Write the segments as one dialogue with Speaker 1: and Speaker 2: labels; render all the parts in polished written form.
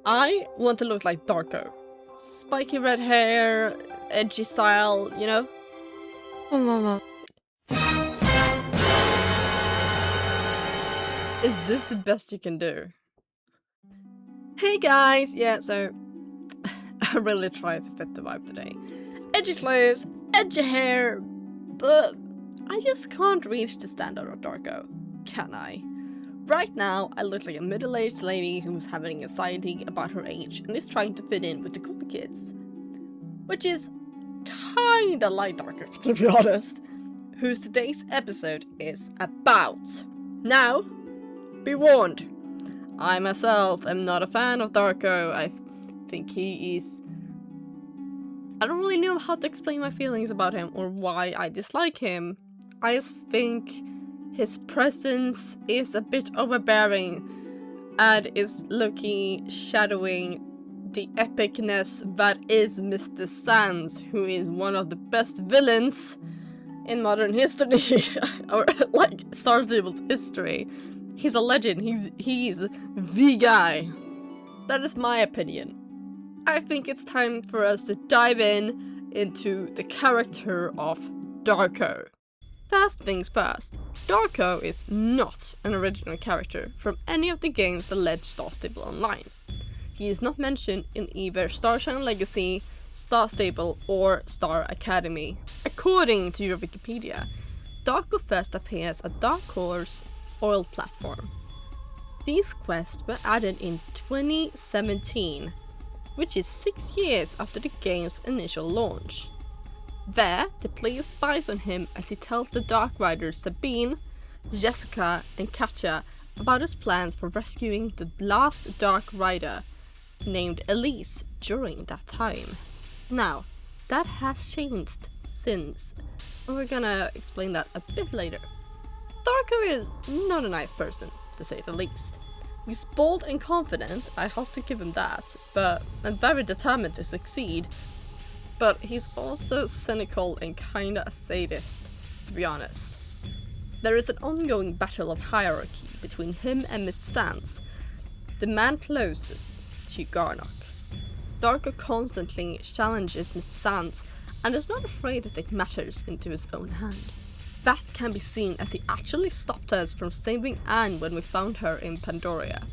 Speaker 1: I want to look like Darko. Spiky red hair, edgy style, you know? Is this the best you can do? Hey guys! Yeah, so I really tried to fit the vibe today. Edgy clothes, edgy hair, but I just can't reach the standard of Darko, can I? Right now, I look like a middle-aged lady who's having anxiety about her age and is trying to fit in with the cool kids. Which is kinda like Darko, to be honest. Whose today's episode is about. Now, be warned. I myself am not a fan of Darko. I think he is... I don't really know how to explain my feelings about him or why I dislike him. I just think his presence is a bit overbearing and is looking shadowing the epicness that is Mr. Sans, who is one of the best villains in modern history, or like StarStable's history. He's a legend. He's the guy. That is my opinion. I think it's time for us to dive into the character of Darko. First things first, Darko is not an original character from any of the games that led StarStable online. He is not mentioned in either Starshine Legacy, StarStable, or Star Academy. According to your Wikipedia, Darko first appears at Dark Horse oil platform. These quests were added in 2017, which is 6 years after the game's initial launch. There, the player spies on him as he tells the Dark Riders Sabine, Jessica, and Katja about his plans for rescuing the last Dark Rider, named Elise, during that time. Now, that has changed since, and we're gonna explain that a bit later. Darko is not a nice person, to say the least. He's bold and confident, I have to give him that, and very determined to succeed. But he's also cynical and kinda a sadist, to be honest. There is an ongoing battle of hierarchy between him and Miss Sans, the man closest to Garnock. Darko constantly challenges Miss Sans and is not afraid to take matters into his own hand. That can be seen as he actually stopped us from saving Anne when we found her in Pandoria.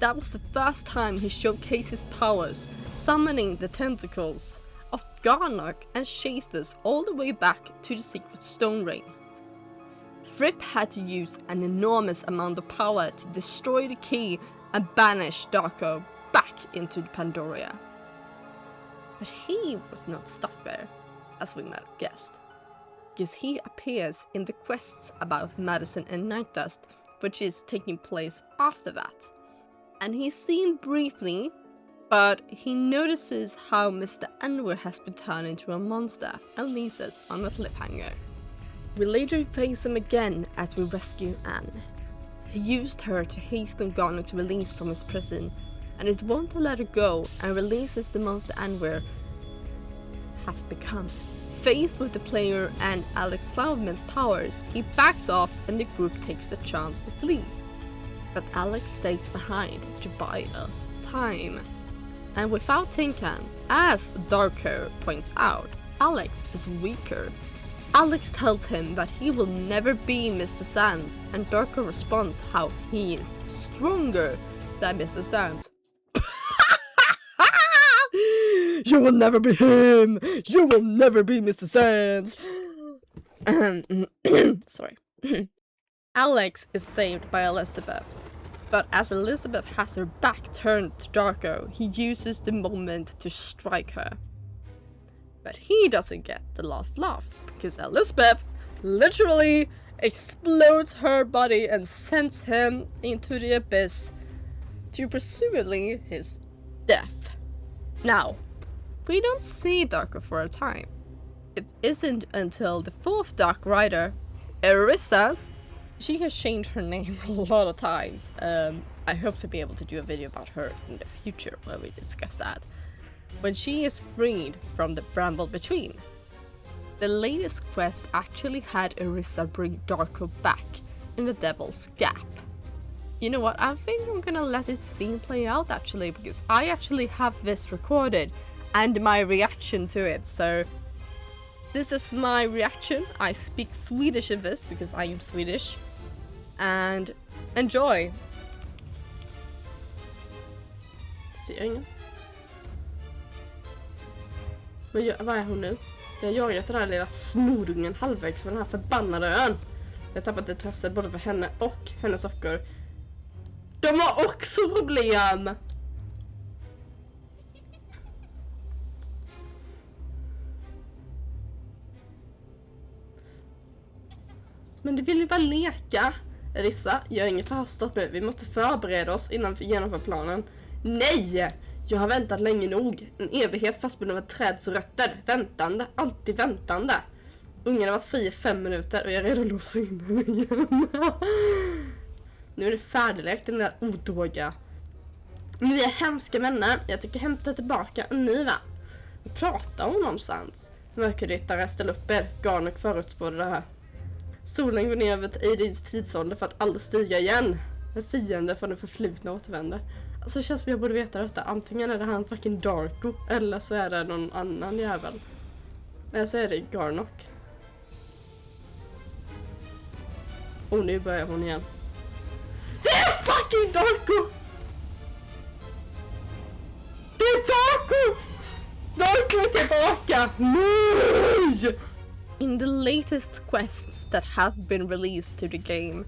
Speaker 1: That was the first time he showcased his powers, summoning the tentacles of Garnock and chased us all the way back to the secret stone ring. Fripp had to use an enormous amount of power to destroy the key and banish Darko back into Pandoria. But he was not stuck there, as we might have guessed, because he appears in the quests about Madison and Night Dust, which is taking place after that. And he's seen briefly, but he notices how Mr. Anwar has been turned into a monster and leaves us on a cliffhanger. We later face him again as we rescue Anne. He used her to hasten Garnock to release from his prison, and is wont to let her go and releases the monster Anwar has become. Faced with the player and Alex Cloudman's powers, he backs off and the group takes the chance to flee. But Alex stays behind to buy us time. And without Tinkan, as Darko points out, Alex is weaker. Alex tells him that he will never be Mr. Sans, and Darko responds how he is stronger than Mr. Sans. You will never be him! You will never be Mr. Sans! Sorry. Alex is saved by Elizabeth, but as Elizabeth has her back turned to Darko, he uses the moment to strike her. But he doesn't get the last laugh, because Elizabeth literally explodes her body and sends him into the abyss to presumably his death. Now, we don't see Darko for a time. It isn't until the fourth Dark Rider, Erissa. She has changed her name a lot of times. I hope to be able to do a video about her in the future where we discuss that. When she is freed from the bramble between. The latest quest actually had Erissa bring Darko back in the Devil's Gap. you know what, I think I'm gonna let this scene play out actually, because I actually have this recorded and my reaction to it. So this is my reaction. I speak Swedish in this because I am Swedish. And enjoy. Ser ingen. Vad är hon nu? Jag har jagat den här lilla snorungen halvvägs från den här förbannade ön. Jag har tappat intresset både för henne och hennes socker. De har också problem! Men det vill ju bara leka. Rissa, gör inget förhastat nu. Vi måste förbereda oss innan vi genomför planen. Nej! Jag har väntat länge nog. En evighet fastbunden med träds rötter. Väntande, alltid väntande. Ungen har varit fri i 5 minuter och jag är redan låst in den igen. Nu är det färdiglekt, den där odåga. Ni är hemska vänner. Jag tycker hämta tillbaka en ny vän. Vad pratar hon någonstans? Mörkerryttare, ställ upp er. Garnock förutspådde det här. Solen går ner över Aidins tidsålder för att aldrig stiga igen. En fiende från det förflutna återvänder. Alltså det känns som jag borde veta detta. Antingen är det han fucking Darko, eller så är det någon annan jävel. Eller så är det Garnock. Och nu börjar hon igen. Det är fucking Darko! Det är Darko! Darko är tillbaka! Nej! In the latest quests that have been released to the game,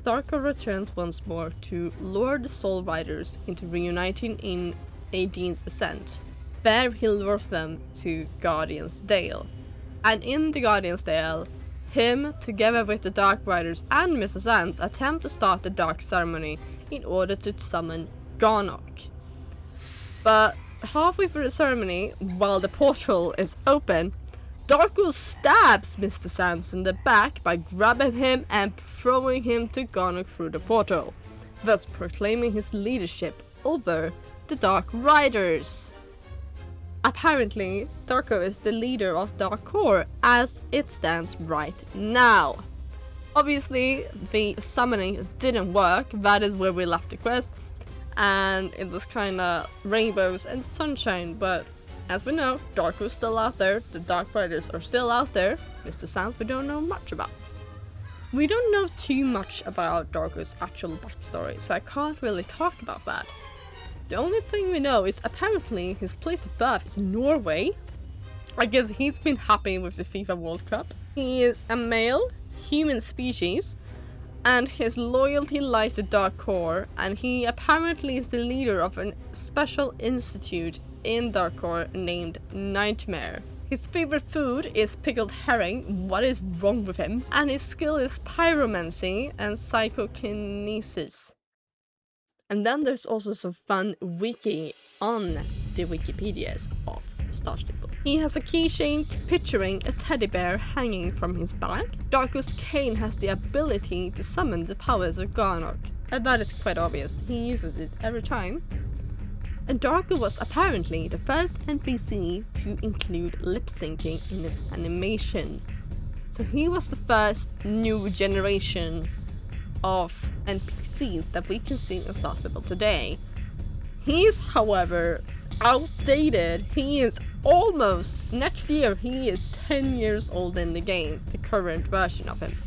Speaker 1: Darko returns once more to lure the Soul Riders into reuniting in Aidin's Ascent. There he'll lure them to Guardian's Dale. And in the Guardian's Dale, him, together with the Dark Riders and Mrs. Ants, attempt to start the Dark Ceremony in order to summon Garnock. But halfway through the ceremony, while the portal is open, Darko stabs Mr. Sands in the back by grabbing him and throwing him to Garnock through the portal, thus proclaiming his leadership over the Dark Riders. Apparently, Darko is the leader of Darko as it stands right now. Obviously, the summoning didn't work, that is where we left the quest, and it was kinda rainbows and sunshine, but as we know, Darko's still out there, the Dark Riders are still out there, Mr. Sands we don't know much about. We don't know too much about Darko's actual backstory, so I can't really talk about that. The only thing we know is apparently his place of birth is Norway. I guess he's been happy with the FIFA World Cup. He is a male, human species, and his loyalty lies to Darko, and he apparently is the leader of a special institute in Darko named Nightmare. His favorite food is pickled herring, what is wrong with him? And his skill is pyromancy and psychokinesis. And then there's also some fun wiki on the Wikipedias of StarStable. He has a keychain picturing a teddy bear hanging from his back. Darko's cane has the ability to summon the powers of Garnock, and that is quite obvious, he uses it every time. And Darko was apparently the first NPC to include lip-syncing in his animation. So he was the first new generation of NPCs that we can see in StarStable today. He is, however, outdated. He is almost, next year, he is 10 years old in the game, the current version of him.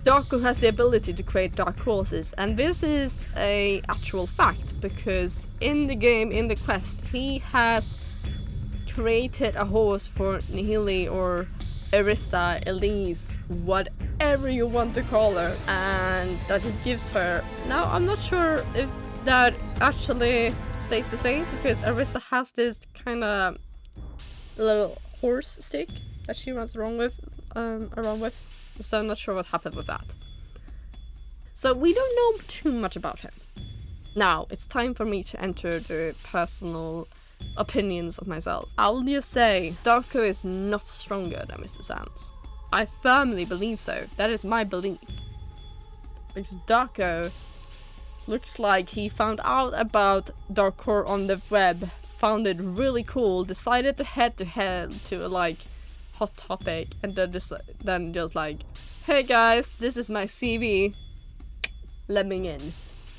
Speaker 1: Darko has the ability to create dark horses, and this is a actual fact because in the game, in the quest, he has created a horse for Nihili or Erissa, Elise, whatever you want to call her, and that he gives her. Now, I'm not sure if that actually stays the same because Erissa has this kind of little horse stick that she runs around with. So I'm not sure what happened with that. So we don't know too much about him. Now, it's time for me to enter the personal opinions of myself. I'll just say, Darko is not stronger than Mr. Sands. I firmly believe so. That is my belief. Because Darko looks like he found out about Darko on the web, found it really cool, decided to head to like Hot Topic, and then just like, hey guys, this is my CV, let me in.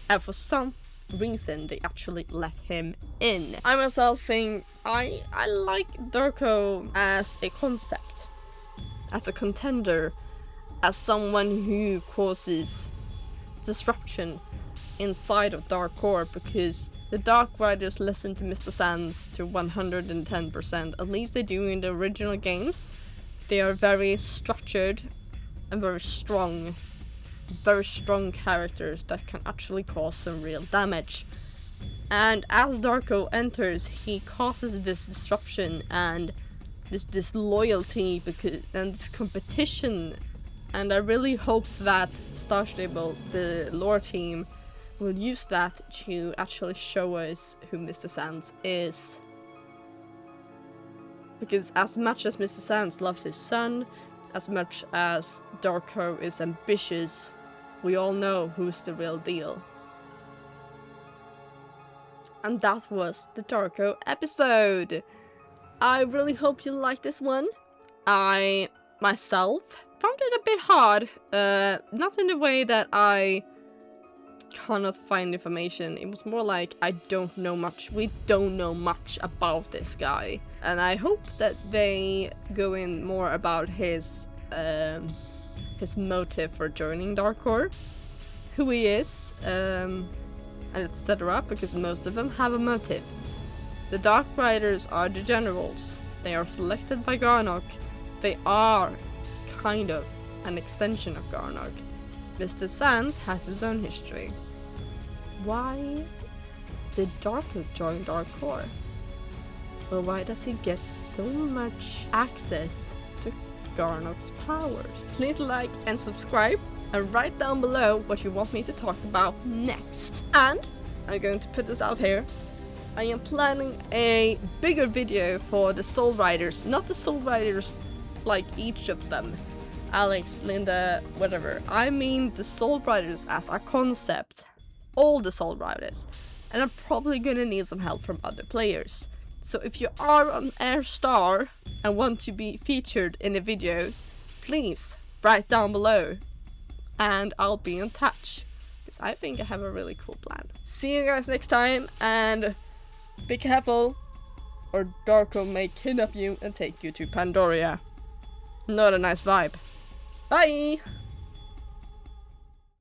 Speaker 1: and for some reason they actually let him in. I myself think I like Darko as a concept, as a contender, as someone who causes disruption inside of Dark Core, because the Dark Riders listen to Mr. Sands to 110%, at least they do in the original games. They are very structured and very strong characters that can actually cause some real damage. And as Darko enters, he causes this disruption and this loyalty and this competition. And I really hope that StarStable, the lore team, will use that to actually show us who Mr. Sands is. Because as much as Mr. Sands loves his son, as much as Darko is ambitious, we all know who's the real deal. And that was the Darko episode. I really hope you liked this one. I myself found it a bit hard. Not in the way that I cannot find information. It was more like we don't know much about this guy. And I hope that they go in more about his motive for joining Dark Core, who he is, and etc., because most of them have a motive. The Dark Riders are the generals. They are selected by Garnock. They are kind of an extension of Garnock. Mr. Sands has his own history. Why did Darko join Dark Core? Well, why does he get so much access to Garnock's powers? Please like and subscribe, and write down below what you want me to talk about next. And I'm going to put this out here. I am planning a bigger video for the Soul Riders, not the Soul Riders like each of them. Alex, Linda, whatever. I mean the Soul Riders as a concept. All the Soul Riders. And I'm probably gonna need some help from other players. So if you are on Air Star and want to be featured in a video, please write down below and I'll be in touch. Because I think I have a really cool plan. See you guys next time, and be careful or Darko may kidnap you and take you to Pandoria. Not a nice vibe. Bye!